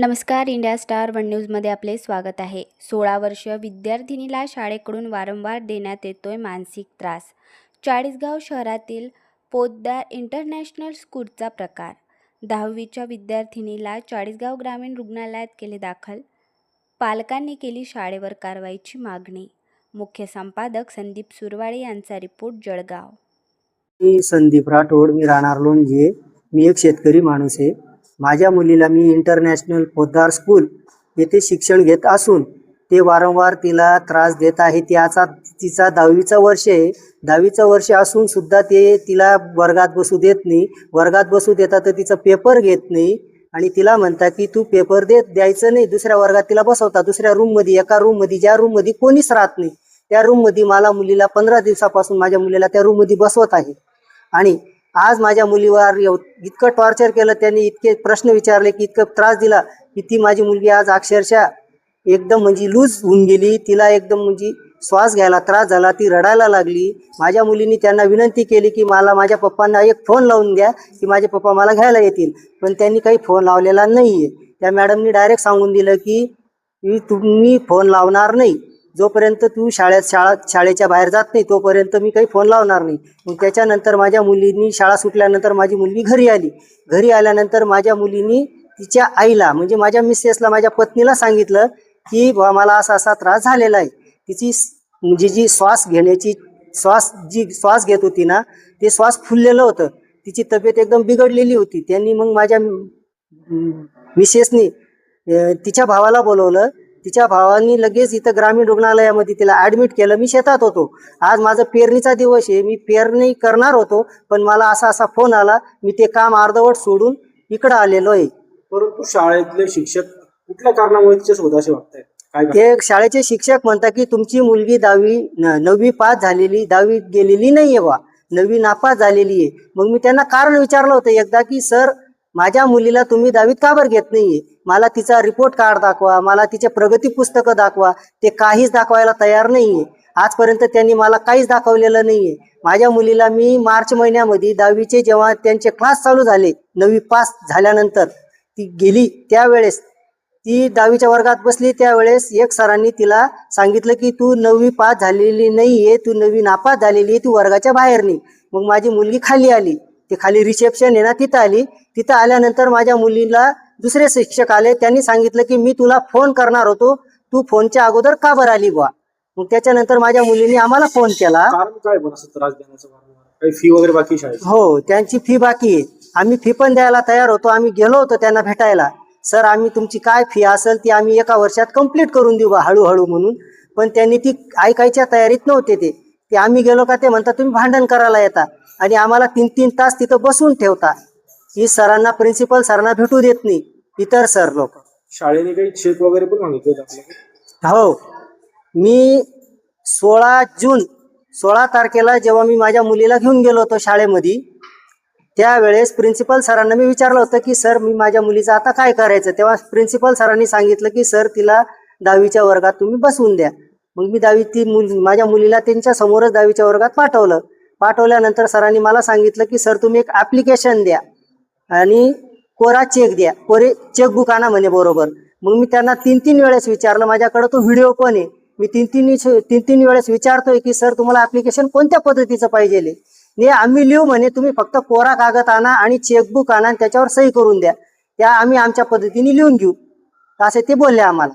नमस्कार. India star one न्यूजमध्ये आपले स्वागत आहे. 16 वर्षीय विद्यार्थिनीला शाळेकडून वारंवार देण्यात येतोय मानसिक त्रास. चाळीसगाव शहरातील पोद्दार इंटरनॅशनल स्कूलचा प्रकार. 10वीच्या विद्यार्थिनीला चाळीसगाव ग्रामीण रुग्णालयात केले दाखल. पालकांनी केली शाळेवर कारवाईची मागणी. मुख्य संपादक संदीप सुरवाडे यांचा रिपोर्ट. जळगाव. मी संदीप राठोड, मी राहणार लोणजे. मी एक शेतकरी माणूस आहे. माझ्या मुलीला मी इंटरनॅशनल पोद्दार स्कूल येथे शिक्षण घेत असून ते वारंवार तिला त्रास देत आहे. तिचा 10वीचं वर्ष आहे. 10वीचं वर्ष असून सुद्धा ते तिला वर्गात बसू देत नाही. वर्गात बसू देतात तर तिचा पेपर घेत नाही आणि तिला म्हणता की तू पेपर द्यायचं नाही. दुसऱ्या वर्गात तिला बसवता, दुसऱ्या रूममध्ये, एका रूममध्ये, ज्या रूममध्ये कोणीच राहत नाही त्या रूममध्ये मुलीला 15 दिवसापासून माझ्या मुलीला त्या रूममध्ये बसवत आहे. आणि आज माझ्या मुलीवर इतकं टॉर्चर केलं त्यांनी, इतके प्रश्न विचारले की इतकं त्रास दिला की ती माझी मुलगी आज अक्षरशः एकदम म्हणजे लूज होऊन गेली. तिला एकदम म्हणजे श्वास घ्यायला त्रास झाला, ती रडायला लागली. माझ्या मुलीने त्यांना विनंती केली की मला माझ्या पप्पांना एक फोन लावून द्या की माझे पप्पा मला घ्यायला येतील, पण त्यांनी काही फोन लावलेला नाही आहे. त्या मॅडमनी डायरेक्ट सांगून दिलं की तुम्ही फोन लावणार नाही, जोपर्यंत तू शाळेच्या बाहेर जात नाही तोपर्यंत मी काही फोन लावणार नाही. मग त्याच्यानंतर माझ्या मुलीनी शाळा सुटल्यानंतर माझी मुलगी घरी आली. घरी आल्यानंतर माझ्या मुलीनी तिच्या आईला म्हणजे माझ्या मिसेसला, माझ्या पत्नीला सांगितलं की मला असा असा त्रास झालेला आहे. तिची म्हणजे जी श्वास घेत होती ना, ते श्वास फुललेलं होतं. तिची तब्येत एकदम बिघडलेली होती. त्यांनी मग माझ्या मिसेसनी तिच्या भावाला बोलवलं. तिच्या भावानी लगेच इथं ग्रामीण रुग्णालयामध्ये तिला ॲडमिट केलं. मी शेतात होतो. आज माझा पेरणीचा दिवस आहे. मी पेरणी करणार होतो, पण मला असा फोन आला. मी ते काम अर्धवट सोडून इकडं आलेलो आहे. परंतु शाळेतले शिक्षक कुठल्या कारणामुळे तिच्यासोबत असे वागताय? ते शाळेचे शिक्षक म्हणतात की तुमची मुलगी 9वी पास झालेली, 10वी गेलेली नाहीये बा, 9वी नापास झालेली आहे. मग मी त्यांना कारण विचारलं होतं एकदा की सर, माझ्या मुलीला तुम्ही 10वीत का बरं घेत नाहीये? मला तिचा रिपोर्ट कार्ड दाखवा, मला तिचे प्रगती पुस्तकं दाखवा. ते काहीच दाखवायला तयार नाहीये. आजपर्यंत त्यांनी मला काहीच दाखवलेलं नाहीये. माझ्या मुलीला मी मार्च महिन्यामध्ये 10वीचे जेव्हा त्यांचे क्लास चालू झाले, 9वी पास झाल्यानंतर ती गेली, त्यावेळेस ती 10वीच्या वर्गात बसली. त्यावेळेस एक सरांनी तिला सांगितलं की तू 9वी पास झालेली नाहीये, तू 9वी नापास झालेली आहे, तू वर्गाच्या बाहेर नाही. मग माझी मुलगी खाली आली. ते खाली रिसेप्शन आहे ना, तिथं आली. तिथं आल्यानंतर माझ्या मुलीला दुसरे शिक्षक आले. त्यांनी सांगितलं की मी तुला फोन करणार होतो, तू फोनच्या अगोदर का बरं आली बुवा? मग त्याच्यानंतर माझ्या मुलीने आम्हाला फोन केला. कारण काय पण असं त्रास देण्याचं? काही फी वगैरे बाकी शाळेत? हो, त्यांची फी बाकी आहे. आम्ही फी पण द्यायला तयार होतो. आम्ही गेलो होतो त्यांना भेटायला. सर, आम्ही तुमची काय फी असेल ती आम्ही एका वर्षात कंप्लीट करून देऊ बा हळूहळू म्हणून. पण त्यांनी ती ऐकायच्या तयारीत नव्हते. ते आम्ही गेलो का ते म्हणतात तुम्ही भांडण करायला येता आणि आम्हाला 3-3 तास तिथं बसून ठेवता. ही सरांना, प्रिन्सिपल सरांना भेटू देत नाही इतर सर लोक. शाळेने काही चेक वगैरे पण मागितले आपल्याला? हो, मी 16 तारखेला जेव्हा मी माझ्या मुलीला घेऊन गेलो होतो शाळेमध्ये, त्यावेळेस प्रिन्सिपल सरांना मी विचारलं होतं की सर, मी माझ्या मुलीचं आता काय करायचं? तेव्हा प्रिन्सिपल सरांनी सांगितलं की सर, तिला 10वीच्या वर्गात तुम्ही बसवून द्या. मग मी माझ्या मुलीला त्यांच्या समोरच 10वीच्या वर्गात पाठवलं. पाठवल्यानंतर सरांनी मला सांगितलं की सर, तुम्ही एक ॲप्लिकेशन द्या आणि कोरा चेक द्या, कोरे चेकबुक आणा म्हणे बरोबर. मग मी त्यांना 3-3 वेळेस विचारलं. माझ्याकडे तो व्हिडिओ पण आहे. मी 3-3 वेळेस विचारतोय की सर, तुम्हाला ॲप्लिकेशन कोणत्या पद्धतीचं पाहिजे? नाही, आम्ही लिहू म्हणे, तुम्ही फक्त कोरा कागद आणा आणि चेकबुक आणा आणि त्याच्यावर सही करून द्या, त्या आम्ही आमच्या पद्धतीने लिहून घेऊ, असे ते बोलले आम्हाला.